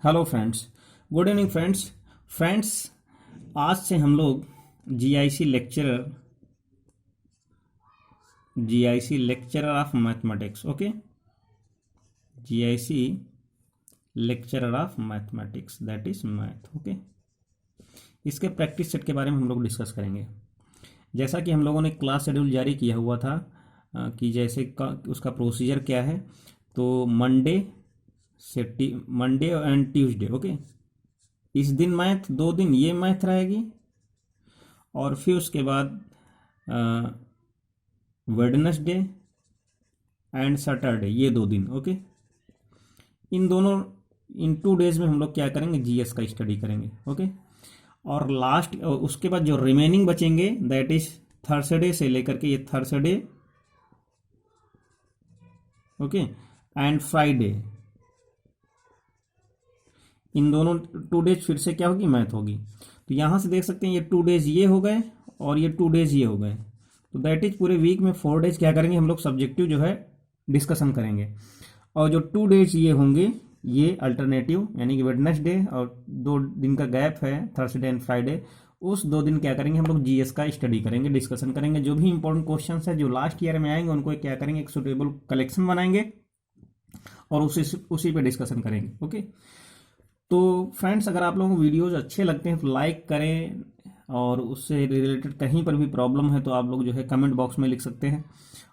Hello friends. Good evening friends. Friends, आज से हम लोग GIC lecturer of mathematics, okay, GIC lecturer of mathematics, that is math, okay. इसके practice set के बारे में हम लोग डिस्कस करेंगे। जैसा कि हम लोगों ने क्लास शेड्यूल जारी किया हुआ था कि जैसे उसका प्रोसीजर क्या है, तो मंडे एंड ट्यूसडे, ओके, इस दिन मैथ, 2 दिन ये मैथ रहेगी, और फिर उसके बाद वेडनेसडे एंड सैटरडे, ये 2 दिन, ओके। इन दोनों इन 2 डेज में हम लोग क्या करेंगे, जीएस का स्टडी करेंगे, ओके। और लास्ट उसके बाद जो रिमेनिंग बचेंगे दैट इज थर्सडे से लेकर के ये थर्सडे, ओके, एंड फ्राइडे, इन दोनों 2 डेज फिर से क्या होगी, मैथ होगी। तो यहां से देख सकते हैं ये 2 डेज ये हो गए और ये 2 डेज ये हो गए, तो दैट इज पूरे वीक में 4 डेज क्या करेंगे हम लोग, सब्जेक्टिव जो है डिस्कशन करेंगे। और जो 2 डेज ये होंगे ये अल्टरनेटिव, यानी कि वेडनेसडे और 2 दिन का गैप है थर्सडे एंड फ्राइडे, उस 2 दिन क्या करेंगे हम लोग, जीएस का स्टडी करेंगे, डिस्कशन करेंगे। जो भी इंपॉर्टेंट क्वेश्चन है जो लास्ट ईयर में आएंगे उनको क्या करेंगे, एक सुटेबल कलेक्शन बनाएंगे और उसी पे डिस्कशन करेंगे, ओके। तो फ्रेंड्स, अगर आप लोगों को वीडियोज अच्छे लगते हैं तो लाइक करें, और उससे रिलेटेड कहीं पर भी प्रॉब्लम है तो आप लोग जो है कमेंट बॉक्स में लिख सकते हैं।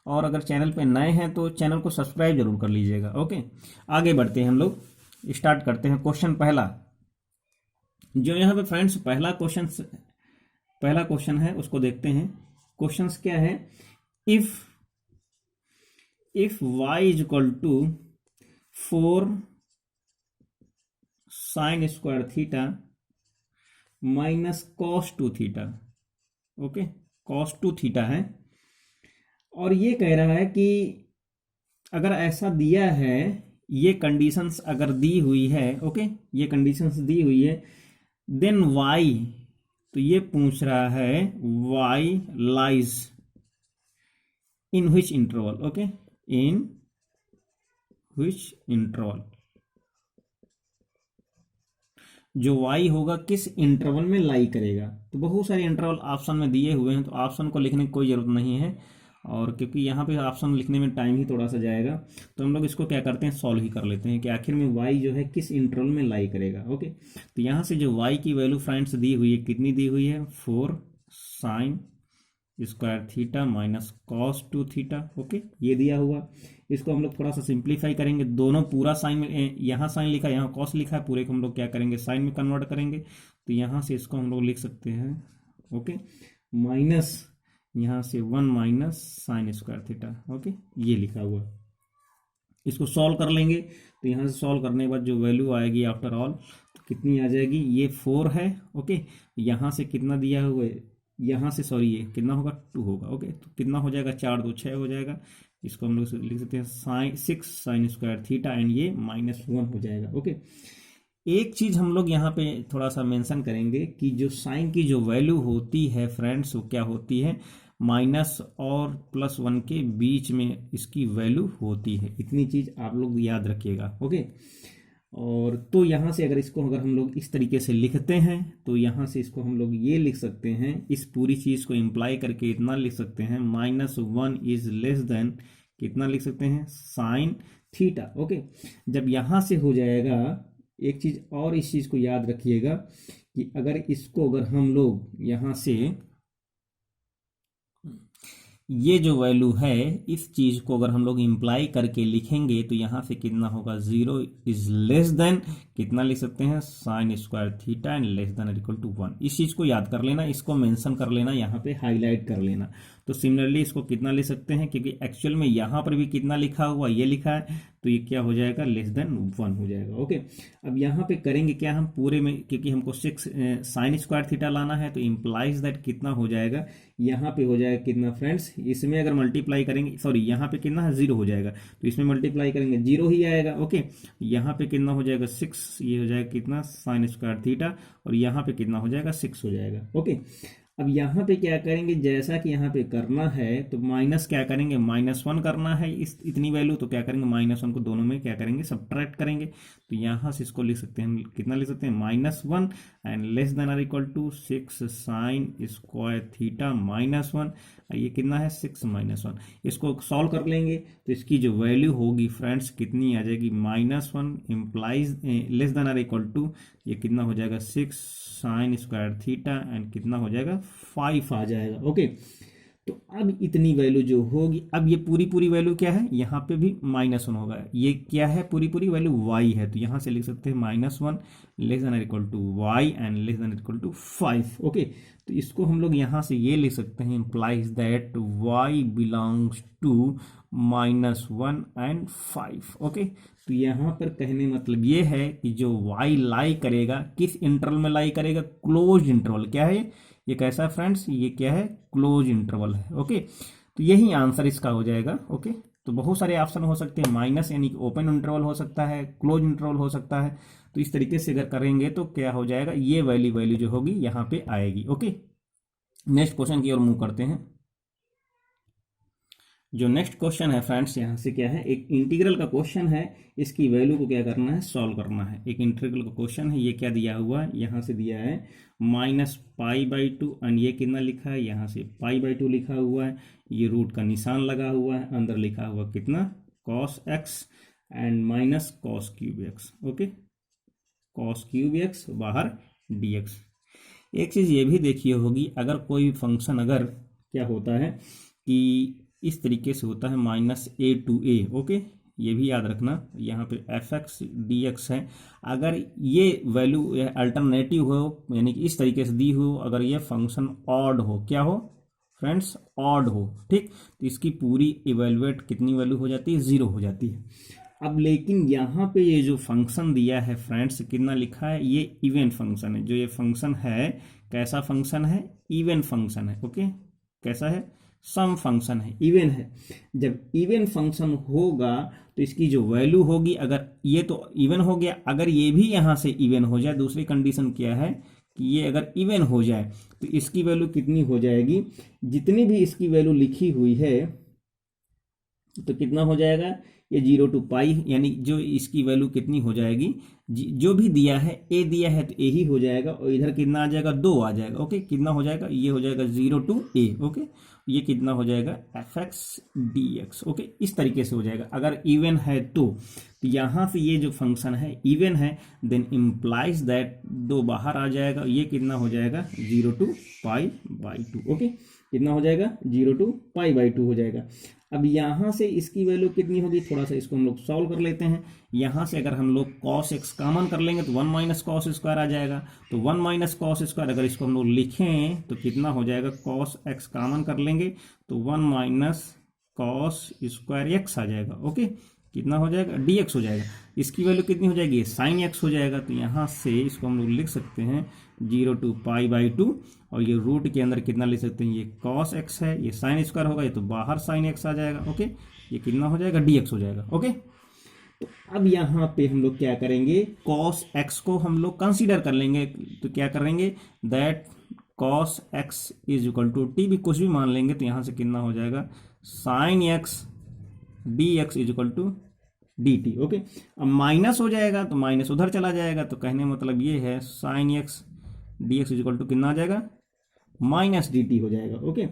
और अगर चैनल पे नए हैं तो चैनल को सब्सक्राइब जरूर कर लीजिएगा, ओके। आगे बढ़ते हैं, हम लोग स्टार्ट करते हैं। क्वेश्चन पहला, जो यहाँ पे फ्रेंड्स पहला क्वेश्चन है उसको देखते हैं। क्वेश्चन क्या है, if Y is equal to 4 sin² theta minus cos 2 theta, okay, cos 2 theta है। और ये कह रहा है कि अगर ऐसा दिया है, ये कंडीशंस अगर दी हुई है, ओके, ये कंडीशंस दी हुई है, देन वाई, तो ये पूछ रहा है Y lies in which interval, okay, in which interval, जो y होगा किस इंटरवल में लाई करेगा। तो बहुत सारे इंटरवल ऑप्शन में दिए हुए हैं, तो ऑप्शन को लिखने की कोई ज़रूरत नहीं है, और क्योंकि यहाँ पे ऑप्शन लिखने में टाइम ही थोड़ा सा जाएगा, तो हम लोग इसको क्या करते हैं, सॉल्व ही कर लेते हैं कि आखिर में y जो है किस इंटरवल में लाई करेगा, ओके। तो यहाँ से जो y की वैल्यू फ्रेंड्स दी हुई है, कितनी दी हुई है, 4 sin² theta minus cos 2 theta, okay, ये दिया हुआ। इसको हम लोग थोड़ा सा सिंप्लीफाई करेंगे, दोनों पूरा साइन में, यहाँ साइन लिखा है यहाँ कॉस लिखा है, पूरे को हम लोग क्या करेंगे, साइन में कन्वर्ट करेंगे। तो यहाँ से इसको हम लोग लिख सकते हैं, ओके, माइनस यहाँ से 1 माइनस sin² थीटा, ओके, ये लिखा हुआ। इसको सॉल्व कर लेंगे, तो यहाँ से सॉल्व करने के बाद जो वैल्यू आएगी आफ्टर ऑल, तो कितनी आ जाएगी, ये 4 है, ओके। यहाँ से कितना दिया हुआ है, यहाँ से सॉरी ये कितना होगा, 2 होगा, ओके। तो कितना हो जाएगा, 4 2 6 हो जाएगा। इसको हम लोग लिख सकते हैं 6 sin² थीटा, एंड ये -1 हो जाएगा, ओके। एक चीज हम लोग यहाँ पे थोड़ा सा मेंशन करेंगे कि जो साइन की जो वैल्यू होती है फ्रेंड्स, वो क्या होती है, माइनस और +1 के बीच में इसकी वैल्यू होती है। इतनी चीज आप लोग याद रखिएगा, ओके। और तो यहाँ से अगर हम लोग इस तरीके से लिखते हैं, तो यहाँ से इसको हम लोग ये लिख सकते हैं, इस पूरी चीज को इम्प्लाई करके इतना लिख सकते हैं, -1 इज लेस देन, कितना लिख सकते हैं, साइन थीटा, ओके। जब यहाँ से हो जाएगा, एक चीज और इस चीज को याद रखिएगा कि अगर हम लोग यहाँ से ये जो वैल्यू है, इस चीज को अगर हम लोग इंप्लाई करके लिखेंगे, तो यहां से कितना होगा, 0 इज लेस देन, कितना लिख सकते हैं, sin² theta and less than equal to 1। इस चीज को याद कर लेना, इसको मेंशन कर लेना, यहाँ पे हाईलाइट कर लेना। तो सिमिलरली इसको कितना लिख सकते हैं, क्योंकि एक्चुअल में यहाँ पर भी कितना लिखा हुआ, ये लिखा है, तो ये क्या हो जाएगा, लेस देन 1 हो जाएगा, ओके। अब यहाँ पे करेंगे क्या हम पूरे में, क्योंकि हमको 6 sin² थीटा लाना है, तो इम्प्लाइज दैट कितना हो जाएगा, यहाँ पे हो जाएगा कितना फ्रेंड्स, इसमें अगर मल्टीप्लाई करेंगे, सॉरी यहाँ पे कितना है, 0 हो जाएगा, तो इसमें मल्टीप्लाई करेंगे 0 ही आएगा, ओके। यहाँ पे कितना हो जाएगा, 6, ये हो जाएगा कितना, sin² थीटा, और यहाँ पे कितना हो जाएगा, 6 हो जाएगा, ओके। अब यहाँ पे क्या करेंगे, जैसा कि यहाँ पे करना है तो माइनस क्या करेंगे, -1 करना है इस इतनी वैल्यू, तो क्या करेंगे -1 को दोनों में क्या करेंगे, सब्ट्रैक्ट करेंगे। तो यहाँ से इसको लिख सकते हैं हम, कितना लिख सकते हैं, -1 and less than or equal to 6 sine square theta -1। ये कितना है, 6 -1। इसको सॉल्व कर लेंगे तो इसकी जो वैल्यू होगी फ्रेंड्स कितनी आ जाएगी, -1 implies less than or equal to, ये कितना हो जाएगा, 6 साइन स्क्वायर थीटा एंड कितना हो जाएगा, 5 आ जाएगा। ओके, तो अब इतनी वैल्यू जो होगी, अब ये पूरी पूरी वैल्यू क्या है, यहाँ पे भी -1 होगा। ये क्या है, पूरी पूरी वैल्यू y है, तो यहाँ से लिख सकते हैं -1 less than equal to y and less than equal to 5। Okay, तो इसको हम लोग यहाँ से ये लिख सकते हैं, implies that y belongs to -1 and 5। Okay, तो यहाँ पर कहने मतलब ये है कि जो y लाई करेगा, किस इंटरवल में लाई करेगा, क्लोज इंटरवल। क्या है ये कैसा है फ्रेंड्स, ये क्या है, क्लोज इंटरवल है। ओके, तो यही आंसर इसका हो जाएगा। ओके, तो बहुत सारे ऑप्शन हो सकते हैं, माइनस यानी कि ओपन इंटरवल हो सकता है, क्लोज इंटरवल हो सकता है। तो इस तरीके से अगर करेंगे तो क्या हो जाएगा, ये वैल्यू जो होगी यहाँ पे आएगी। ओके, नेक्स्ट क्वेश्चन की ओर मूव करते हैं। जो नेक्स्ट क्वेश्चन है फ्रेंड्स, यहाँ से क्या है, एक इंटीग्रल का क्वेश्चन है, इसकी वैल्यू को क्या करना है, सॉल्व करना है। एक इंटीग्रल का क्वेश्चन है, ये क्या दिया हुआ है, यहाँ से दिया है -π/2 एंड ये कितना लिखा है, यहाँ से π/2 लिखा हुआ है, ये रूट का निशान लगा हुआ है, अंदर लिखा हुआ कितना, cos x and -cos3x। Okay, cos3x बाहर dx। एक चीज़ ये भी देखी होगी, अगर कोई फंक्शन अगर क्या होता है कि इस तरीके से होता है -a to a। ओके, ये भी याद रखना, यहाँ पे fx dx है, अगर ये वैल्यू अल्टरनेटिव हो, यानी कि इस तरीके से दी हो, अगर ये फंक्शन ऑड हो, क्या हो फ्रेंड्स, ऑड हो, ठीक, तो इसकी पूरी इवेल्युएट कितनी वैल्यू हो जाती है, 0 हो जाती है। अब लेकिन यहाँ पे ये जो फंक्शन दिया है फ्रेंड्स, कितना लिखा है, ये इवन फंक्शन है। जो ये फंक्शन है कैसा फंक्शन है, इवन फंक्शन है। ओके, कैसा है, सम फंक्शन है, इवन है। जब इवन फंक्शन होगा तो इसकी जो वैल्यू होगी, अगर ये तो इवन हो गया, अगर ये भी यहाँ से इवन हो जाए, दूसरी कंडीशन क्या है कि ये अगर इवन हो जाए तो इसकी वैल्यू कितनी हो जाएगी, जितनी भी इसकी वैल्यू लिखी हुई है तो कितना हो जाएगा, ये 0 to π, यानी जो इसकी वैल्यू कितनी हो जाएगी, जो भी दिया है a दिया है तो a ही हो जाएगा, और इधर कितना आ जाएगा, 2 आ जाएगा। ओके, कितना हो जाएगा, ये हो जाएगा 0 to a। ओके, ये कितना हो जाएगा, fx dx। ओके, इस तरीके से हो जाएगा अगर इवन है तो यहाँ से ये जो फंक्शन है इवन है, देन इम्प्लाइज दैट 2 बाहर आ जाएगा, ये कितना हो जाएगा, 0 to π/2। ओके, कितना हो जाएगा, 0 to π/2 हो जाएगा। अब यहाँ से इसकी वैल्यू कितनी होगी, थोड़ा सा इसको हम लोग सॉल्व कर लेते हैं। यहाँ से अगर हम लोग cos x कॉमन कर लेंगे तो 1 - cos स्क्वायर आ जाएगा, तो 1 - cos स्क्वायर अगर इसको हम लोग लिखें तो कितना हो जाएगा, cos x कॉमन कर लेंगे तो 1 - cos स्क्वायर x आ जाएगा। ओके, कितना हो जाएगा, dx हो जाएगा। इसकी वैल्यू कितनी हो जाएगी, sin x हो जाएगा, तो यहाँ से इसको हम लोग लिख सकते हैं 0 to π/2, और ये रूट के अंदर कितना ले सकते हैं, ये cos x है, ये sin स्क्वायर होगा, ये तो बाहर sin x आ जाएगा। ओके, ये कितना हो जाएगा, dx हो जाएगा। ओके, तो अब यहाँ पे हम लोग क्या करेंगे, cos x को हम लोग कंसीडर कर लेंगे, तो क्या करेंगे, that cos x is equal to t, भी कुछ भी मान लेंगे, तो यहाँ से कितना हो जाएगा, sin x dx is equal to dt। Okay, अब माइनस हो जाएगा तो माइनस उधर चला जाएगा, तो कहने मतलब ये है sin x dx is equal to कितना आ जाएगा, -dt हो जाएगा। ओके,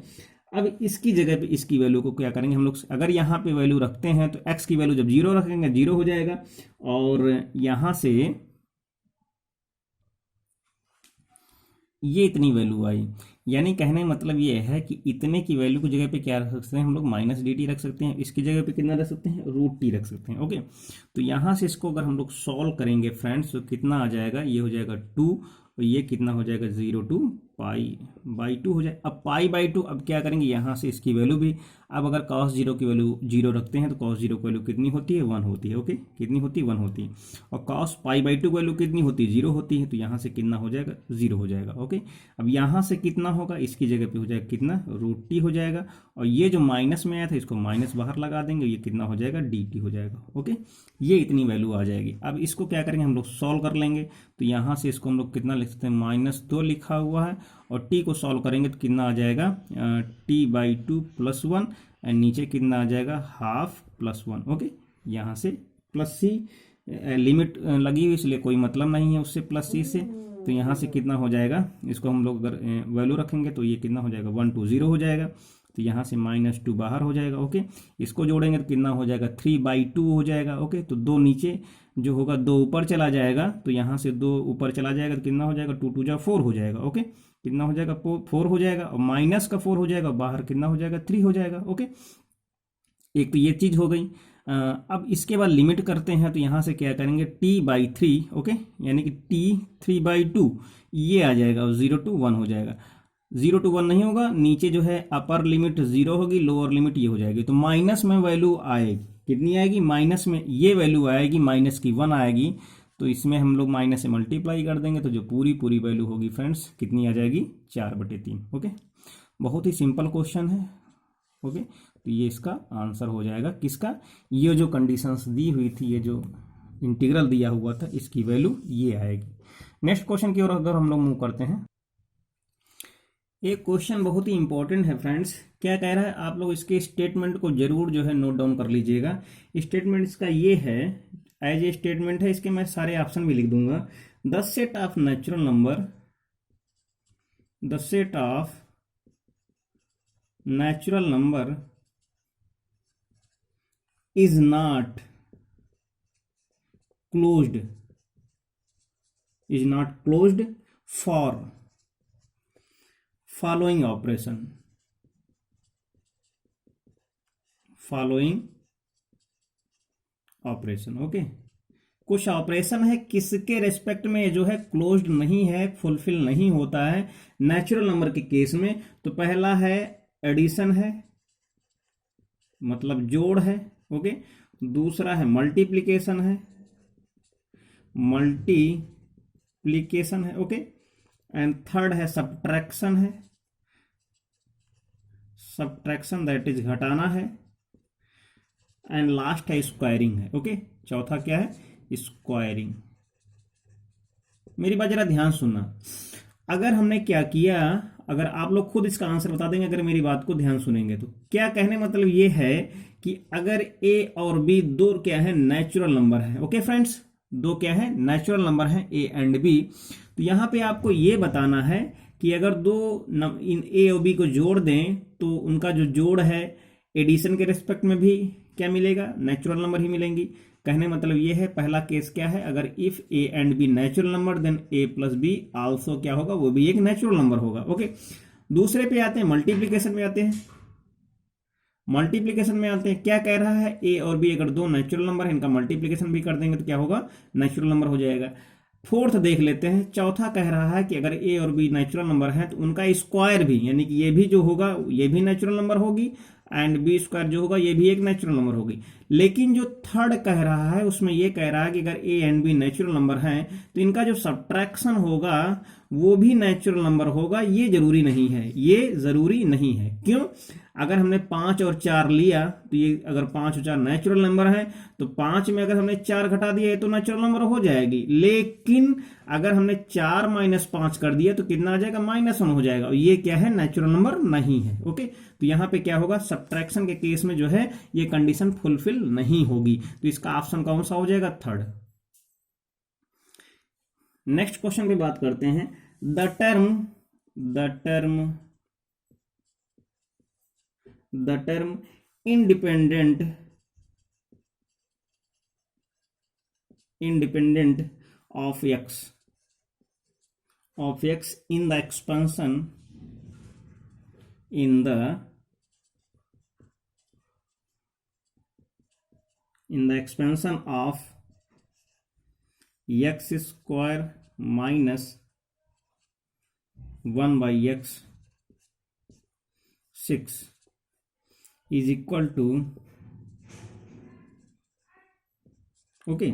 अब इसकी जगह पे इसकी वैल्यू को क्या करेंगे हम लोग, अगर यहाँ पे वैल्यू रखते हैं तो x की वैल्यू जब 0 रखेंगे 0 हो जाएगा, और यहाँ से ये इतनी वैल्यू आई, यानी कहने मतलब ये है कि इतने की वैल्यू की जगह पे क्या रख सकते हैं हम लोग, -dt रख सकते हैं, इसकी जगह पे कितना रख सकते हैं, √t रख सकते हैं। ओके, तो यहाँ से इसको अगर हम लोग सॉल्व करेंगे फ्रेंड्स तो कितना आ जाएगा, ये हो जाएगा 2, और ये कितना हो जाएगा, 0 to π/2 हो जाए। अब π/2 अब क्या करेंगे, यहाँ से इसकी वैल्यू भी, अब अगर cos 0 की वैल्यू 0 रखते हैं तो cos 0 की वैल्यू कितनी होती है, 1 होती है। ओके, कितनी होती है, 1 होती है, और cos π/2 की वैल्यू कितनी होती है, 0 होती है, तो यहाँ से कितना हो जाएगा, 0 हो जाएगा। ओके, अब यहाँ से कितना होगा, इसकी जगह पे हो जाएगा कितना, √t हो जाएगा, और ये जो माइनस में आया था इसको माइनस बाहर लगा देंगे, ये कितना हो जाएगा, dt हो जाएगा। ओके, ये इतनी वैल्यू आ जाएगी। अब इसको क्या करेंगे हम लोग, सॉल्व कर लेंगे, तो यहाँ से इसको हम लोग कितना लिख सकते हैं -2 लिखा हुआ है, और t को सॉल्व करेंगे तो कितना आ जाएगा t/2 + 1, एंड नीचे कितना आ जाएगा हाफ + 1। ओके, यहाँ से प्लस सी लिमिट लगी हुई इसलिए कोई मतलब नहीं है उससे प्लस सी से, तो यहाँ से कितना हो जाएगा, इसको हम लोग अगर वैल्यू रखेंगे तो ये कितना हो जाएगा 120 हो जाएगा, तो यहाँ से -2 बाहर हो जाएगा। ओके, इसको जोड़ेंगे तो कितना हो जाएगा 3/2 हो जाएगा। ओके, तो 2 नीचे जो होगा 2 ऊपर चला जाएगा, तो यहाँ से 2 ऊपर चला जाएगा तो कितना हो जाएगा 2 2 जा 4 हो जाएगा। ओके, कितना हो जाएगा 4 हो जाएगा, और माइनस का 4 हो जाएगा, बाहर कितना हो जाएगा 3 हो जाएगा। ओके, एक तो ये चीज हो गई। अब इसके बाद लिमिट करते हैं, तो यहाँ से क्या करेंगे t/3। ओके, यानी कि t 3/2 ये आ जाएगा, और 0 to 1 हो जाएगा। 0 to 1 नहीं होगा, नीचे जो है अपर लिमिट 0 होगी, लोअर लिमिट ये हो जाएगी, तो माइनस में वैल्यू आएगी, कितनी आएगी माइनस में ये वैल्यू आएगी -1 आएगी, तो इसमें हम लोग माइनस से मल्टीप्लाई कर देंगे, तो जो पूरी वैल्यू होगी फ्रेंड्स कितनी आ जाएगी 4/3। ओके, बहुत ही सिंपल क्वेश्चन है। ओके, तो ये इसका आंसर हो जाएगा किसका, ये जो कंडीशंस दी हुई थी, ये जो इंटीग्रल दिया हुआ था, इसकी वैल्यू ये आएगी। नेक्स्ट क्वेश्चन की ओर अगर हम लोग मूव करते हैं, एक क्वेश्चन बहुत ही इंपॉर्टेंट है फ्रेंड्स। क्या कह रहा है, आप लोग इसके स्टेटमेंट को जरूर जो है नोट डाउन कर लीजिएगा। स्टेटमेंट इसका ये है, एज ए स्टेटमेंट है, इसके मैं सारे ऑप्शन भी लिख दूंगा। The set of natural number, the set of natural number is not closed for following operation okay, कुछ ऑपरेशन है किसके रेस्पेक्ट में जो है क्लोज्ड नहीं है, फुलफिल नहीं होता है नेचुरल नंबर के केस में। तो पहला है एडिशन है, मतलब जोड़ है। ओके, दूसरा है मल्टीप्लिकेशन है, ओके, एंड थर्ड है सब्ट्रैक्शन है, दैट इज घटाना है, एंड लास्ट है स्क्वायरिंग है। ओके, चौथा क्या है स्क्वायरिंग। मेरी बात जरा ध्यान सुनना, अगर हमने क्या किया, अगर आप लोग खुद इसका आंसर बता देंगे अगर मेरी बात को ध्यान सुनेंगे तो, क्या कहने मतलब ये है कि अगर a और b दो क्या है नेचुरल नंबर है। ओके फ्रेंड्स, दो क्या है नेचुरल नंबर है a एंड b, तो यहां पे आपको ये बताना है कि अगर दो इन a और b को जोड़ दें तो उनका जो जोड़ है एडिशन के रिस्पेक्ट में भी क्या मिलेगा, नेचुरल नंबर ही मिलेंगी। कहने मतलब ये है, पहला केस क्या है, अगर if a and b natural number then a plus b also क्या होगा, वो भी एक नेचुरल नंबर होगा। ओके, दूसरे पे आते हैं, मल्टीप्लिकेशन में आते हैं। क्या कह रहा है, a और b अगर दो नेचुरल नंबर है, इनका मल्टीप्लिकेशन भी कर देंगे तो क्या होगा, नेचुरल नंबर हो जाएगा। फोर्थ देख लेते हैं, चौथा कह रहा है कि अगर a और b नेचुरल नंबर है तो उनका स्क्वायर भी, यानी कि ये भी जो होगा ये भी नेचुरल नंबर होगी, एंड बी स्क्वायर जो होगा ये भी एक नेचुरल नंबर होगी। लेकिन जो थर्ड कह रहा है उसमें ये कह रहा है कि अगर A and B natural number हैं तो इनका जो सब्ट्रैक्शन होगा वो भी नेचुरल नंबर होगा। ये जरूरी नहीं है, क्यों, अगर हमने 5 और 4 लिया तो ये अगर 5 और 4 नेचुरल नंबर है तो 5 में अगर हमने 4 घटा दिया ये तो नेचुरल नंबर हो जाएगी। लेकिन अगर हमने 4 - 5 कर दिया तो कितना आ जाएगा, -1 हो जाएगा, और ये क्या है, नेचुरल नंबर नहीं है। ओके, तो यहां पे क्या होगा, सब्ट्रैक्शन के केस में जो है ये कंडीशन फुलफिल नहीं होगी, तो इसका ऑप्शन कौन सा हो जाएगा, थर्ड। नेक्स्ट क्वेश्चन पे बात करते हैं, the term independent of x in the expansion of x square minus 1/x 6 is equal to, okay,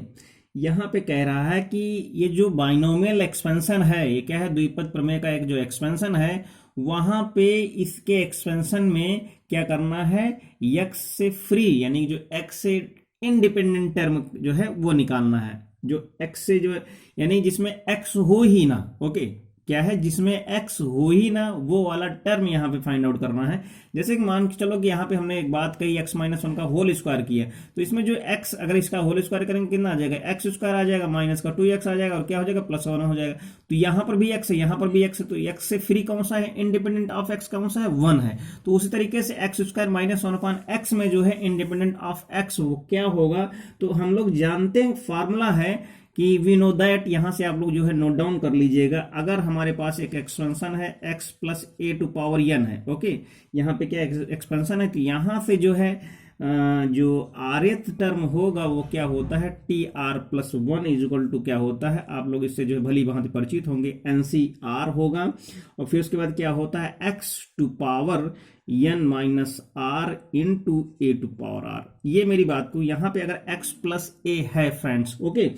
यहां पे कह रहा है कि ये जो बाइनोमियल एक्सपेंशन है, ये क्या है, द्विपद प्रमेय का एक जो एक्सपेंशन है, वहां पे इसके एक्सपेंशन में क्या करना है, x से फ्री यानी जो x से इंडिपेंडेंट टर्म जो है वो निकालना है। जो x से जो है, यानी जिसमें x हो ही ना, ओके, क्या है, जिसमें x हो ही ना, वो वाला टर्म यहाँ पे फाइंड आउट करना है। जैसे कि मान के चलो कि यहाँ पे हमने एक बात कही x माइनस वन का होल स्क्वायर किया, तो इसमें जो x, अगर इसका होल स्क्वायर करेंगे कितना आ जाएगा, एक्स स्क्वायर आ जाएगा, माइनस का 2x आ जाएगा, और क्या हो जाएगा, प्लस 1 हो जाएगा। तो यहाँ पर भी x है, यहाँ पर भी x है, तो x से फ्री कौन सा है, इंडिपेंडेंट ऑफ x कौन सा है, 1 है। तो उसी तरीके से एक्स स्क्वायर माइनस 1/x में जो है इंडिपेंडेंट ऑफ x वो क्या होगा, तो हम लोग जानते हैं, फॉर्मूला है कि वी नो दैट, यहां से आप लोग जो है नोट डाउन कर लीजिएगा। अगर हमारे पास एक एक्सपेंशन है x plus A to power n है, ओके, यहाँ पे क्या एक्सपेंशन है, तो यहां से जो है जो आरएथ टर्म होगा वो क्या होता है, T R plus 1 is equal to क्या होता है, आप लोग इससे जो है भली भांति परिचित होंगे, NCR होगा। और फिर उसके बाद क्या होता है, x to power n minus R into A to power r। ये मेरी बात को, यहां पे अगर x प्लस ए है फ्रेंड्स, ओके,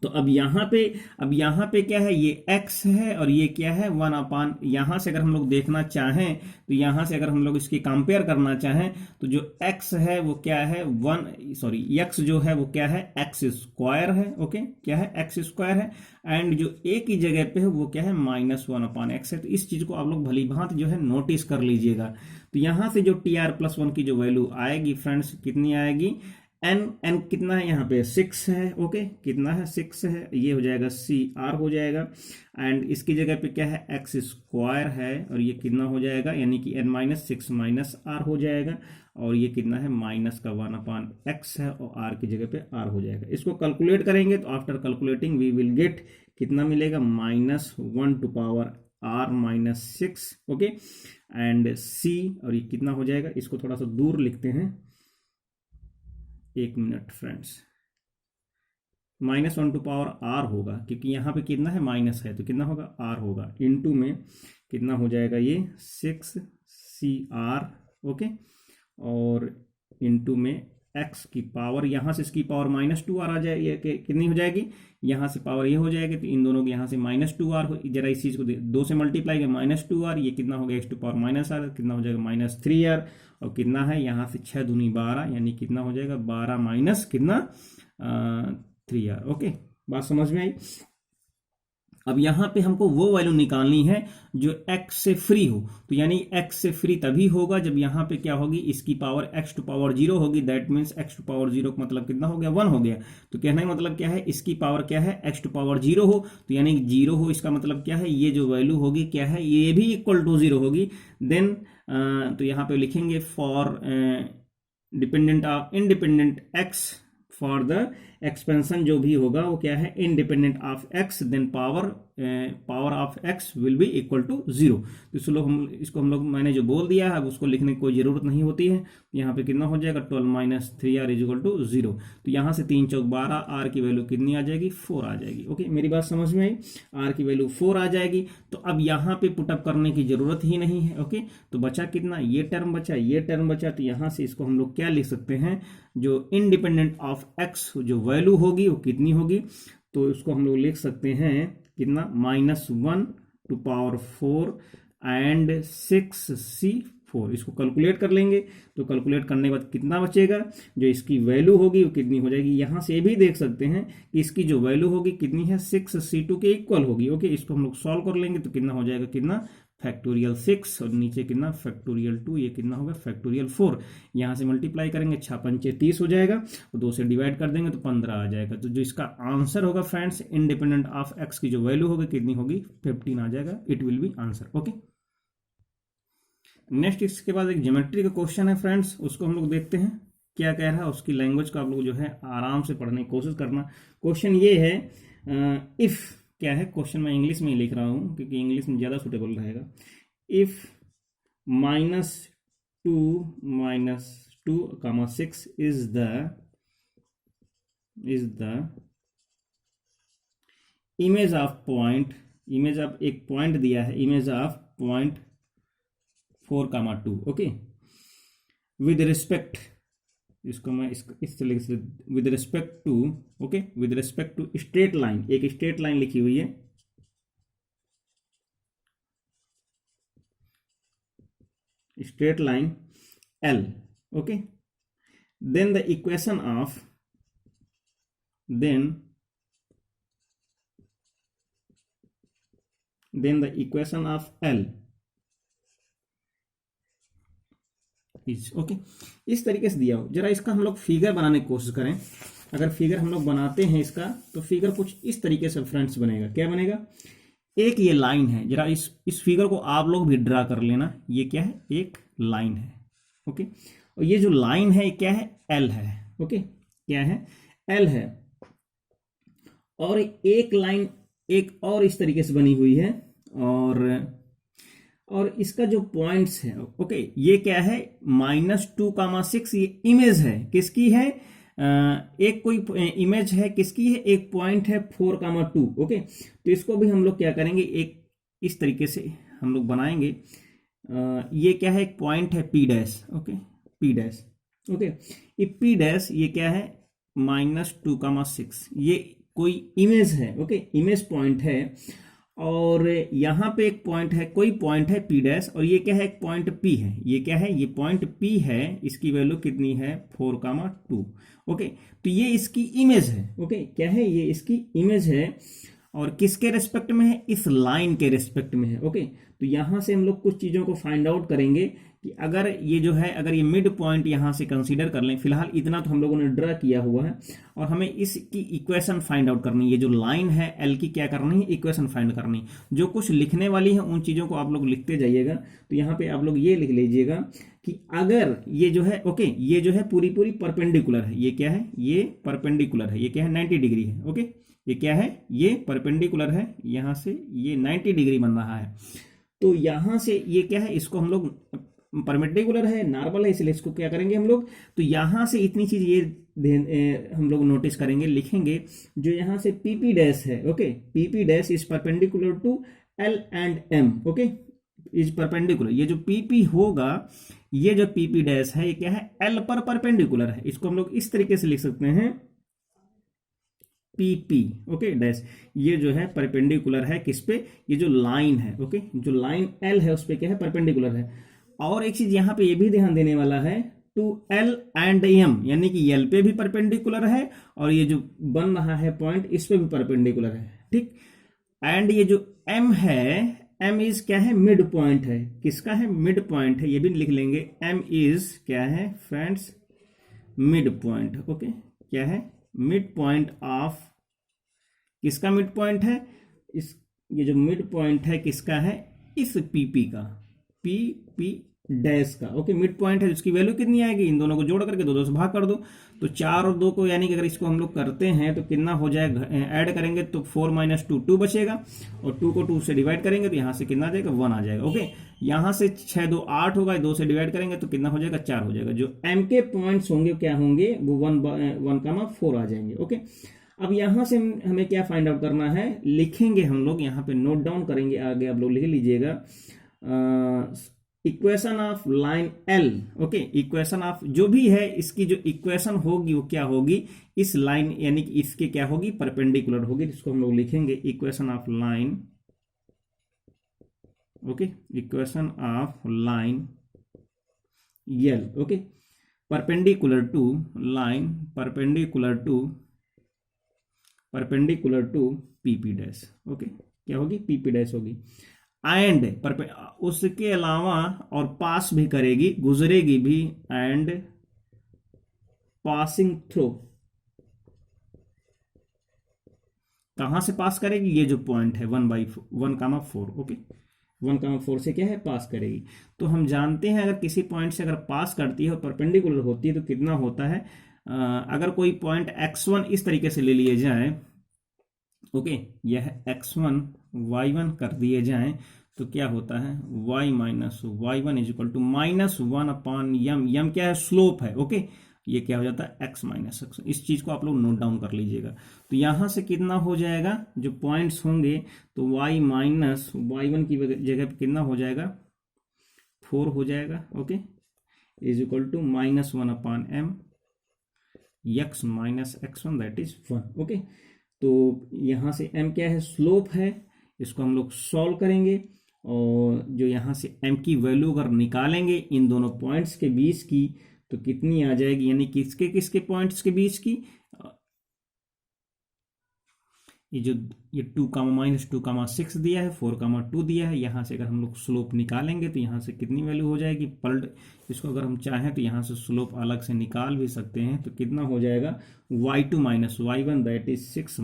तो अब यहाँ पे क्या है, ये x है और ये क्या है, 1/, यहां से अगर हम लोग देखना चाहें, तो यहां से अगर हम लोग इसकी कंपेयर करना चाहें, तो जो x है वो क्या है, x जो है वो क्या है, x स्क्वायर है, ओके, क्या है, x स्क्वायर है, एंड जो a की जगह पे है वो क्या है, -1/x है। तो इस चीज को आप लोग भली भांति जो है नोटिस कर लीजिएगा। तो यहां से जो tr+1 की जो वैल्यू आएगी फ्रेंड्स, कितनी आएगी, n कितना है, यहाँ पे 6 है, ओके, कितना है, 6 है, ये हो जाएगा CR हो जाएगा, एंड इसकी जगह पे क्या है, x स्क्वायर है, और ये कितना हो जाएगा, यानी कि n-6 - r हो जाएगा, और ये कितना है, माइनस का 1/x है, और r की जगह पे r हो जाएगा। इसको कैलकुलेट करेंगे तो after calculating we will get, कितना मिलेगा, -1 to power r-6, okay, and c, और ये कितना हो जाएगा, इसको थोड़ा सा दूर लिखते हैं, 1 minute friends, -1 to power r होगा, क्योंकि यहाँ पे कितना है, माइनस है, तो कितना होगा, r होगा, इनटू में कितना हो जाएगा, ये 6CR, ओके, और इनटू में x की पावर, यहाँ से इसकी पावर -2r आ जाएगी, ये कितनी हो जाएगी, यहाँ से पावर ये हो जाएगी, तो इन दोनों के यहाँ से -2r, जरा इस चीज़ को 2 से मल्टीप्लाई किया, -2r, ये कितना हो गया, x टू पावर -r, कितना हो जाएगा, -3r, और कितना है, यहाँ से 6 दूनी 12, यानी कितना हो जाएगा, 12 माइनस कितना, 3r, ओके, बात समझ में आई। अब यहाँ पे हमको वो वैल्यू निकालनी है जो x से फ्री हो, तो यानी x से फ्री तभी होगा जब यहाँ पे क्या होगी, इसकी पावर x टू पावर 0 होगी, that means x to power 0 का मतलब कितना हो गया, 1 हो गया। तो कहने का मतलब क्या है, इसकी पावर क्या है, x टू पावर 0 हो, तो यानी 0 हो, इसका मतलब क्या है, ये जो वैल्यू होगी क्या है, ये भी इक्वल टू 0 होगी। देन तो यहाँ पे लिखेंगे for dependent of independent x, for the expansion जो भी होगा वो क्या है, independent of x, then power of x will be equal to 0। तो इसको हम लोग मैंने जो बोल दिया है, अब उसको लिखने की कोई जरूरत नहीं होती है। यहाँ पे कितना हो जाएगा, 12 - 3r इज इक्वल टू 0। तो यहाँ से 3 चौक 12, r की वैल्यू कितनी आ जाएगी, 4 आ जाएगी। ओके, मेरी बात समझ में आई, r की वैल्यू 4 आ जाएगी। तो अब यहाँ पे पुटअप करने की जरूरत ही नहीं है। ओके, तो बचा कितना, ये टर्म बचा, ये टर्म बचा। तो यहाँ से इसको हम लोग क्या लिख सकते हैं, जो इंडिपेंडेंट ऑफ x जो वैल्यू होगी वो कितनी होगी, तो इसको हम लोग लिख सकते हैं कितना, -1 टू पावर 4 एंड 6c4। इसको कैलकुलेट कर लेंगे, तो कैलकुलेट करने के बाद कितना बचेगा, जो इसकी वैल्यू होगी वो कितनी हो जाएगी। यहाँ से भी देख सकते हैं कि इसकी जो वैल्यू होगी कितनी है, 6c2 के इक्वल होगी। ओके, इसको हम लोग सॉल्व कर लेंगे तो कितना हो जाएगा, कितना, फैक्टोरियल 6 और नीचे कितना, फैक्टोरियल 2, ये कितना होगा, फैक्टोरियल 4। यहाँ से मल्टीप्लाई करेंगे, 6 पंचे 30 हो जाएगा, और 2 से डिवाइड कर देंगे तो 15 आ जाएगा। तो जो इसका आंसर होगा फ्रेंड्स, इंडिपेंडेंट ऑफ x की जो वैल्यू होगी कितनी होगी, 15 आ जाएगा। It will be answer. Okay, next इसके बाद एक ज्योमेट्री का क्वेश्चन है फ्रेंड्स, उसको हम लोग देखते हैं क्या कह रहा है। उसकी लैंग्वेज को आप लोग जो है आराम से पढ़ने की कोशिश करना। क्वेश्चन ये है, इफ क्या है, क्वेश्चन मैं इंग्लिश में ही लिख रहा हूं क्योंकि इंग्लिश में ज्यादा सुटेबल रहेगा। If -2 - 6 is the image of point, image of एक पॉइंट दिया है, image of point 4, 2। Okay, with respect, इसको मैं इस तरीके से, with respect to, okay, with respect to straight line, एक स्ट्रेट लाइन लिखी हुई है, straight line L। Okay, then the equation of then the equation of L is okay. इस तरीके से दिया हो। जरा इसका हम लोग फिगर बनाने की कोशिश करें। अगर फिगर हम लोग बनाते हैं इसका, तो फिगर कुछ इस तरीके से फ्रेंड्स बनेगा। क्या बनेगा? एक ये लाइन है, जरा इस फिगर को आप लोग भी ड्रा कर लेना। ये क्या है? एक लाइन है, ओके। और ये जो लाइन है क्या है? एल है, ओके। क्या है? एल है। और एक लाइन एक और इस तरीके से बनी हुई है, और इसका जो पॉइंट्स है, ओके, ये क्या है? -2,6। ये इमेज है, किसकी है? एक कोई इमेज है, किसकी है? एक पॉइंट है 4,2, ओके। तो इसको भी हम लोग क्या करेंगे? एक इस तरीके से हम लोग बनाएंगे। ये क्या है? एक पॉइंट है P dash, okay, P dash, okay. ये P डैश ये क्या है? -2,6। ये कोई इमेज है, ओके, इमेज पॉइंट है। और यहां पे एक पॉइंट है, कोई पॉइंट है P डैश, और ये क्या है? एक पॉइंट P है। ये क्या है? ये पॉइंट P है। इसकी वैल्यू कितनी है? 4,2, ओके। तो ये इसकी इमेज है, ओके। क्या है? ये इसकी इमेज है। और किसके रेस्पेक्ट में है? इस लाइन के रेस्पेक्ट में है, ओके। तो यहां से हम लोग कुछ चीजों को फाइंड आउट करेंगे कि अगर ये जो है, अगर ये मिड पॉइंट यहां से कंसीडर कर लें, फिलहाल इतना तो हम लोगों ने ड्रा किया हुआ है, और हमें इसकी इक्वेशन फाइंड आउट करनी है। ये जो लाइन है एल की क्या करनी है? इक्वेशन फाइंड करनी। जो कुछ लिखने वाली है उन चीजों को आप लोग लिखते जाइएगा। तो यहाँ पे आप लोग ये लिख लीजिएगा कि अगर ये जो है, ओके, ये जो है पूरी पूरी परपेंडिकुलर है। ये क्या है? ये परपेंडिकुलर है। ये क्या है? 90 डिग्री है, ओके। ये क्या है? ये परपेंडिकुलर है। यहां से ये 90 डिग्री बन रहा है। तो यहां से ये क्या है? इसको हम लोग, परपेंडिकुलर है, नॉर्मल है, इसलिए इसको क्या करेंगे हम लोग? तो यहां से इतनी चीज ये हम लोग नोटिस करेंगे, लिखेंगे। जो यहां से PP डैश है, okay, PP dash is perpendicular to L and M, okay, is perpendicular. ये जो PP होगा, ये जो PP डैश है, ये क्या है? L पर परपेंडिकुलर है। इसको हम लोग इस तरीके से लिख सकते हैं, PP, ओके, डैश। ये जो है परपेंडिकुलर है किस पे? ये जो लाइन है, ओके, जो लाइन L है उस पे क्या है? परपेंडिकुलर है। और एक चीज यहां पे ये भी ध्यान देने वाला है, टू L एंड M, यानी कि L पे भी परपेंडिकुलर है, और ये जो बन रहा है पॉइंट, इस पे भी परपेंडिकुलर है, ठीक। एंड ये जो M है, M इज क्या है? मिड पॉइंट है। किसका है? मिड पॉइंट है। ये भी लिख लेंगे, M इज क्या है फ्रेंड्स? Mid point, okay. क्या है? मिड पॉइंट ऑफ, किसका मिड पॉइंट है? ये जो मिड पॉइंट है किसका है? इस PP का, PP डैश का, ओके। मिड पॉइंट है, इसकी वैल्यू कितनी आएगी? इन दोनों को जोड़ करके 2 से भाग कर दो। तो 4 और 2 को, यानी कि अगर इसको हम लोग करते हैं तो कितना हो जाएगा? ऐड करेंगे तो 4 - 2 2 बचेगा, और 2 को 2 से डिवाइड करेंगे तो यहां से कितना आ जाएगा? 1 आ जाएगा, ओके। यहां से 6 2 8 होगा, 2 से डिवाइड करेंगे तो कितना हो जाएगा? 4 हो जाएगा। जो M के पॉइंट्स होंगे क्या होंगे? वो 1,4 आ जाएंगे, ओके। अब यहां से हमें क्या फाइंड आउट करना है? लिखेंगे हम लोग, यहां पे नोट डाउन करेंगे, आगे आप लोग लिख लीजिएगा। Equation of line L, okay, equation of जो भी है, इसकी जो इक्वेशन होगी वो क्या होगी? इस लाइन, यानी कि इसके क्या होगी? परपेंडिकुलर होगी। इसको हम लोग लिखेंगे equation of line, okay, equation of line L, okay, perpendicular to line, perpendicular to PP dash, okay. क्या होगी? PP डैश होगी। एंड उसके अलावा और पास भी करेगी, गुजरेगी भी, एंड पासिंग थ्रू, कहां से पास करेगी? ये जो पॉइंट है 1/4, ओके, 1,4 से क्या है? पास करेगी। तो हम जानते हैं, अगर किसी पॉइंट से अगर पास करती है और परपेंडिकुलर होती है तो कितना होता है? अगर कोई पॉइंट x1 इस तरीके से ले लिए जाए, ओके, यह x1 y1 कर दिए जाए, तो क्या होता है? y - y1 is equal to -1/m। M क्या है? स्लोप है, ओके। ये क्या हो जाता है? x - x। इस चीज को आप लोग नोट डाउन कर लीजिएगा। तो यहां से कितना हो जाएगा? जो पॉइंट्स होंगे, तो y - y1 की जगह पे कितना हो जाएगा? 4 हो जाएगा, okay, is equal to -1/m, x - x1 that is 1, okay. तो यहां से m क्या है? स्लोप है। इसको हम लोग सॉल्व करेंगे, और जो यहां से m की वैल्यू अगर निकालेंगे इन दोनों पॉइंट्स के बीच की, तो कितनी आ जाएगी? यानी किसके किसके पॉइंट्स के बीच की? ये 2 -2 6 दिया है, 4 2 दिया है। यहाँ से अगर हम लोग स्लोप निकालेंगे तो यहाँ से कितनी वैल्यू हो जाएगी, पलट इसको अगर हम चाहें तो यहाँ से स्लोप अलग से निकाल भी सकते हैं। तो कितना हो जाएगा, y2 - y1 that is 6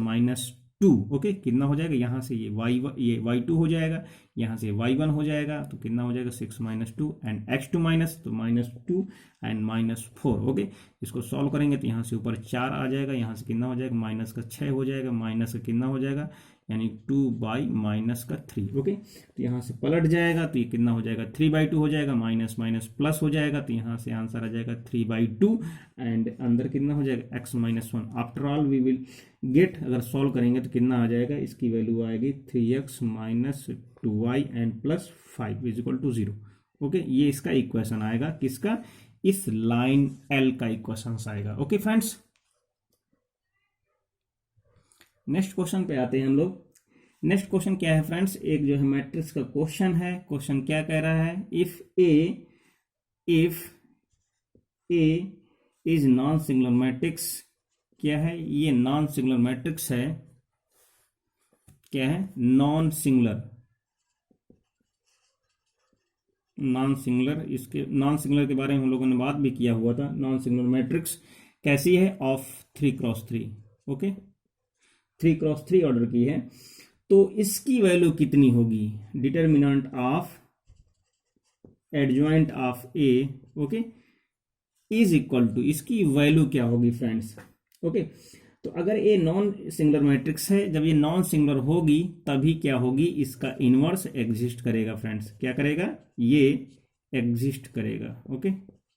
- 2। Okay, कितना हो जाएगा, यहाँ से ये y2 हो जाएगा, यहाँ से y1 हो जाएगा। तो कितना हो जाएगा, 6 - 2 एंड x2 माइनस, तो -2 एंड -4। ओके, इसको सॉल्व करेंगे तो यहाँ से ऊपर 4 आ जाएगा, यहाँ से कितना हो जाएगा, माइनस का 6 हो जाएगा, माइनस का कितना हो जाएगा, यानी 2/-3। ओके, तो यहाँ से पलट जाएगा तो ये कितना हो जाएगा, 3/2 हो जाएगा, माइनस माइनस प्लस हो जाएगा। तो यहाँ से आंसर आ जाएगा 3/2 एंड अंदर कितना हो जाएगा, x - 1। After all we will get, अगर सॉल्व करेंगे तो कितना आ जाएगा, इसकी वैल्यू आएगी 3x - 2y एंड +5 = 0। ओके, ये इसका इक्वेशन आएगा, किसका, इस लाइन L का इक्वेशन आएगा। ओके फ्रेंड्स, नेक्स्ट क्वेश्चन पे आते हैं हम लोग। नेक्स्ट क्वेश्चन क्या है फ्रेंड्स, एक जो है मैट्रिक्स का क्वेश्चन है। क्वेश्चन क्या कह रहा है, if A is non singular matrix. क्या है ये, नॉन सिंगुलर मैट्रिक्स है। क्या है, नॉन सिंगुलर। इसके नॉन सिंगुलर के बारे में हम लोगों ने बात भी किया हुआ था। नॉन सिंगुलर मैट्रिक्स कैसी है, of 3x3। Okay, 3x3 order की है। तो इसकी वैल्यू कितनी होगी, determinant of adjoint of A, okay, is equal to, इसकी वैल्यू क्या होगी फ्रेंड्स। ओके, तो अगर ये नॉन सिंगुलर मैट्रिक्स है, जब ये नॉन सिंगुलर होगी तभी क्या होगी, इसका इनवर्स एग्जिस्ट करेगा फ्रेंड्स। क्या करेगा, ये एग्जिस्ट करेगा। ओके,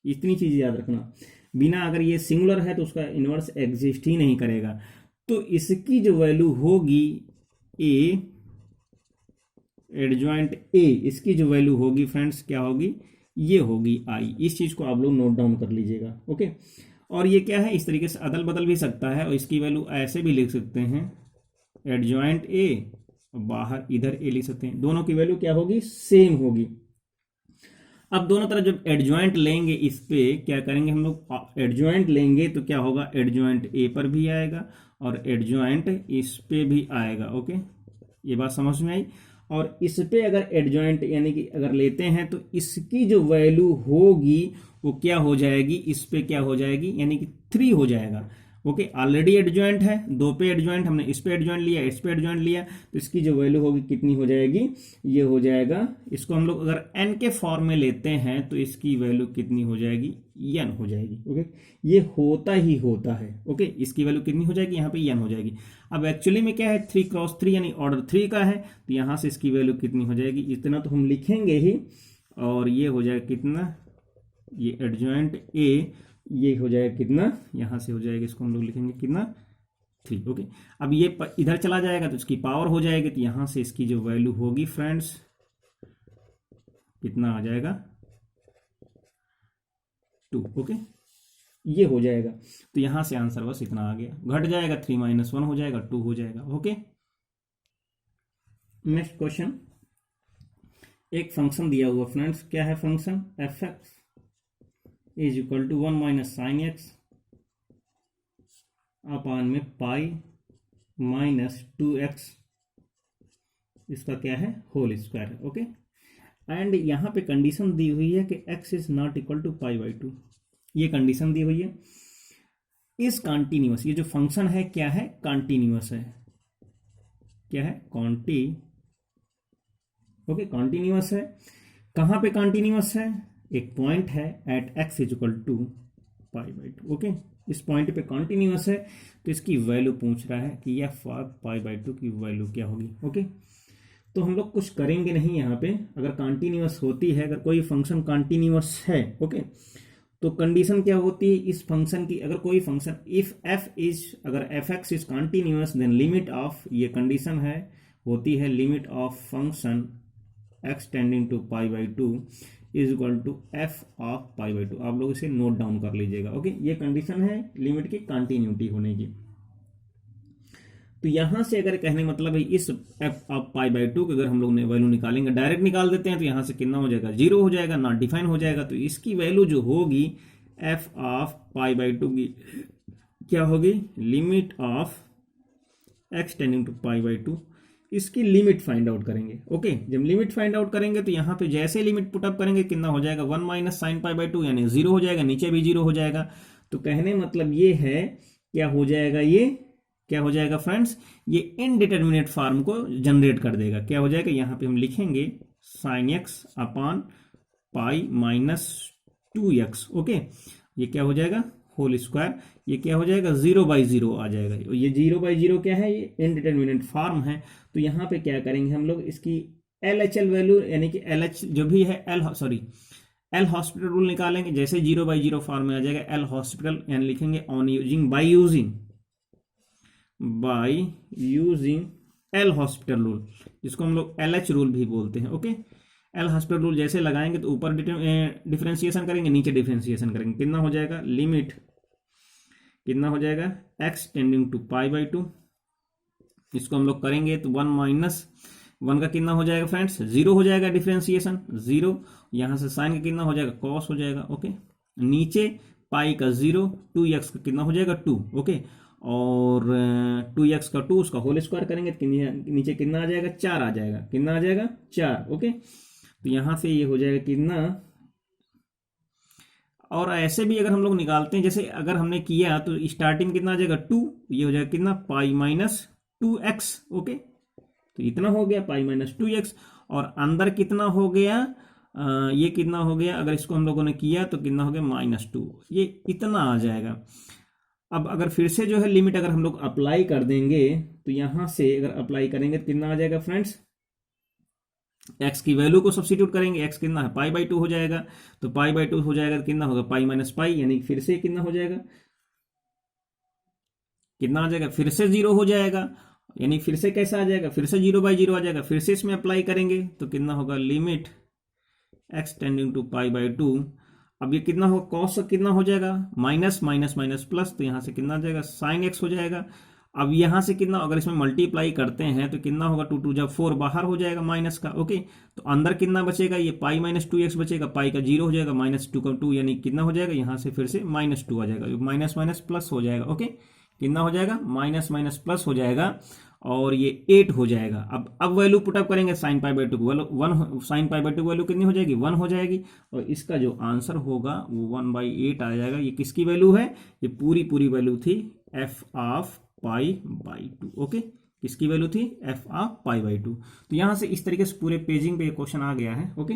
इतनी चीज याद रखना, बिना अगर ये सिंगुलर है तो उसका इनवर्स एग्जिस्ट ही नहीं करेगा। तो इसकी जो वैल्यू होगी ए एडजॉइंट ए, इसकी जो वैल्यू होगी फ्रेंड्स क्या होगी, ये होगी आई। इस चीज को आप लोग नोट डाउन कर लीजिएगा। ओके, और ये क्या है, इस तरीके से अदल बदल भी सकता है, और इसकी वैल्यू ऐसे भी लिख सकते हैं, एडजॉइंट ए, बाहर इधर ए लिख सकते हैं। दोनों की वैल्यू क्या होगी, सेम होगी। अब दोनों तरफ जब एडजॉइंट लेंगे, इस पे क्या करेंगे हम लोग, एडजॉइंट लेंगे तो क्या होगा, एडजॉइंट ए पर भी आएगा और एडजॉइंट इस पे भी आएगा। ओके, ये बात समझ में आई। और इस पे अगर एडजॉइंट यानी कि अगर लेते हैं तो इसकी जो वैल्यू होगी वो क्या हो जाएगी, इस पे क्या हो जाएगी, यानी कि 3 हो जाएगा। ओके, ऑलरेडी एडजॉइंट है, 2 पे एडजॉइंट, हमने इस पे एडजॉइंट लिया, इस पे एडजॉइंट लिया, तो इसकी जो वैल्यू होगी कितनी हो जाएगी, ये हो जाएगा, इसको हम लोग अगर n के फॉर्म में लेते हैं तो इसकी वैल्यू कितनी हो जाएगी, n हो जाएगी। ओके, ये होता ही होता है। ओके, इसकी वैल्यू कितनी हो जाएगी, यहाँ पे n हो जाएगी। अब एक्चुअली में क्या है, 3x3 यानी ऑर्डर 3 का है, तो यहाँ से इसकी वैल्यू कितनी हो जाएगी, इतना तो हम लिखेंगे ही, और ये हो जाएगा कितना, ये एडजॉइंट ए, ये हो जाएगा कितना, यहां से हो जाएगा, इसको हम लोग लिखेंगे कितना, 3। ओके, अब ये इधर चला जाएगा तो इसकी पावर हो जाएगी, तो यहां से इसकी जो वैल्यू होगी फ्रेंड्स कितना आ जाएगा, 2। ओके, ये हो जाएगा। तो यहां से आंसर बस इतना आ गया, घट जाएगा, 3 - 1 हो जाएगा, 2 हो जाएगा। ओके, नेक्स्ट क्वेश्चन, एक फंक्शन दिया हुआ फ्रेंड्स, क्या है function, f(x) is equal to 1 - sin x upon में पाई -2x, इसका क्या है, होल स्क्वायर है। ओके, एंड यहां पे कंडीशन दी हुई है कि x is not equal to π/2, ये कंडीशन दी हुई है। इस कॉन्टिन्यूअस, ये जो फंक्शन है क्या है, कॉन्टिन्यूअस है। क्या है, कॉन्टिन्यूअस है। कहां पे कॉन्टिन्यूअस है, एक पॉइंट है at x is equal to π/2। Okay, इस पॉइंट पे कॉन्टिन्यूअस है, तो इसकी वैल्यू पूछ रहा है कि यह π/2 की वैल्यू क्या होगी। ओके, तो हम लोग कुछ करेंगे नहीं यहाँ पे, अगर कॉन्टिन्यूअस होती है, अगर कोई फंक्शन कॉन्टिन्यूअस है, ओके, तो कंडीशन क्या होती है इस फंक्शन की, अगर कोई फंक्शन इफ अगर f(x) is continuous then limit of, ये कंडीशन है, होती है limit of function x tending to π/2 is equal to f of π/2। आप लोग इसे नोट डाउन कर लीजिएगा। ओके, ये कंडीशन है लिमिट की कंटिन्यूटी होने की। तो यहां से अगर कहने मतलब है इस f ऑफ π/2 की अगर हम लोग ने वैल्यू निकालेंगे, डायरेक्ट निकाल देते हैं, तो यहां से कितना हो जाएगा, 0 हो जाएगा, नॉट डिफाइन हो जाएगा। तो इसकी वैल्यू जो होगी f ऑफ π/2 की क्या होगी, limit of X tending to pi by two, इसकी लिमिट फाइंड आउट करेंगे। ओके, जब लिमिट फाइंड आउट करेंगे तो यहाँ पे जैसे लिमिट पुटअप करेंगे कितना हो जाएगा, 1 minus sine pi by to, यानी 0 हो जाएगा, नीचे भी 0 हो जाएगा। तो कहने मतलब ये है, क्या हो जाएगा, ये क्या हो जाएगा फ्रेंड्स, ये इनडिटर्मिनेट फॉर्म को जनरेट कर देगा। क्या हो जाएगा, यहाँ पे हम लिखेंगे sine x upon pi minus 2x। Okay, ये क्या हो जाएगा, होल स्क्वायर, ये क्या हो जाएगा, 0/0 आ जाएगा। ये 0/0 क्या है, ये इनडिटर्मिनेट फॉर्म है। तो यहाँ पे क्या करेंगे हम लोग, इसकी LHL वैल्यू यानी कि LH जो भी है एल हॉस्पिटल रूल निकालेंगे। जैसे 0/0 फॉर्म में आ जाएगा एल हॉस्पिटल, यानी लिखेंगे on using by using L hospital rule, जिसको हम लोग LH रूल भी बोलते हैं। ओके, एल हॉस्पिटल रूल जैसे लगाएंगे तो ऊपर डिफरेंशिएशन करेंगे, नीचे डिफरेंशिएशन करेंगे, कितना हो जाएगा, लिमिट कितना हो जाएगा, X tending to pi by two, इसको हम लोग करेंगे तो 1 माइनस 1 का कितना हो जाएगा फ्रेंड्स, 0 हो जाएगा, डिफरेंशिएशन 0, यहाँ से साइन का कितना हो जाएगा, कॉस हो जाएगा। ओके, नीचे पाई का 0, 2x का कितना हो जाएगा 2। ओके, और 2x का 2 उसका होल स्क्वायर करेंगे तो नीचे कितना आ जाएगा, 4 आ जाएगा, कितना आ जाएगा 4। ओके, तो यहाँ से ये हो जाएगा कितना, और ऐसे भी अगर हम लोग निकालते हैं, जैसे अगर हमने किया तो स्टार्टिंग कितना आ जाएगा 2, ये हो जाएगा कितना, पाई माइनस 2x। ओके, तो इतना हो गया पाई माइनस 2x, और अंदर कितना हो गया, ये कितना हो गया, अगर इसको हम लोगों ने किया तो कितना हो गया, -2, ये इतना आ जाएगा। अब अगर फिर से जो है लिमिट अगर हम लोग अप्लाई कर देंगे तो यहां से अगर अप्लाई करेंगे तो कितना आ जाएगा फ्रेंड्स, x की वैल्यू को सब्स्टिट्यूट करेंगे, x कितना है, पाई बाई 2 हो जाएगा, तो पाई बाई 2 हो जाएगा तो कितना होगा, पाई माइनस पाई, यानी फिर से कितना हो जाएगा, कितना आ जाएगा, फिर से 0 हो जाएगा, यानी फिर से कैसा आ जाएगा, फिर से 0/0 आ जाएगा। फिर से इसमें अप्लाई करेंगे तो कितना होगा, limit x tending to pi by 2, अब ये कितना होगा, कॉस कितना हो जाएगा, माइनस माइनस माइनस प्लस, तो यहाँ से कितना आ जाएगा, साइन x हो जाएगा। अब यहाँ से कितना, अगर इसमें मल्टीप्लाई करते हैं तो कितना होगा, 2 जब 4 बाहर हो जाएगा माइनस का। ओके, तो अंदर कितना बचेगा, ये पाई माइनस 2x बचेगा, पाई का 0 हो जाएगा, -2 का 2, यानी कितना हो जाएगा, यहाँ से फिर से -2 आ जाएगा, माइनस माइनस प्लस हो जाएगा। ओके, कितना हो जाएगा, माइनस माइनस प्लस हो जाएगा, और ये 8 हो जाएगा। अब वैल्यू पुटअप करेंगे साइन पाई बाई 2 को, 1 साइन पाई बाई 2 वैल्यू कितनी हो जाएगी, 1 हो जाएगी, और इसका जो आंसर होगा वो 1/8 आ जाएगा। ये किसकी वैल्यू है, ये पूरी वैल्यू थी f of pi by 2। Okay, किसकी वैल्यू थी, f ऑफ पाई बाई 2। तो यहाँ से इस तरीके से पूरे पेजिंग पे ये क्वेश्चन आ गया है। ओके,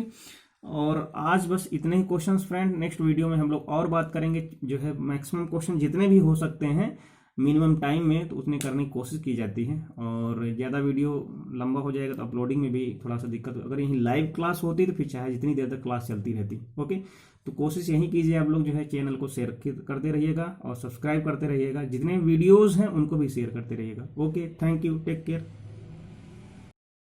और आज बस इतने ही क्वेश्चंस फ्रेंड, नेक्स्ट वीडियो में हम लोग और बात करेंगे, जो है मैक्सिमम क्वेश्चन जितने भी हो सकते हैं मिनिमम टाइम में, तो उतने करने की कोशिश की जाती है। और ज़्यादा वीडियो लंबा हो जाएगा तो अपलोडिंग में भी थोड़ा सा दिक्कत हो, अगर यहीं लाइव क्लास होती तो फिर चाहे जितनी देर तक क्लास चलती रहती। ओके, तो कोशिश यही कीजिए, आप लोग जो है चैनल को शेयर करते रहिएगा और सब्सक्राइब करते रहिएगा, जितने वीडियोज़ हैं उनको भी शेयर करते रहिएगा। Okay, thank you, take care.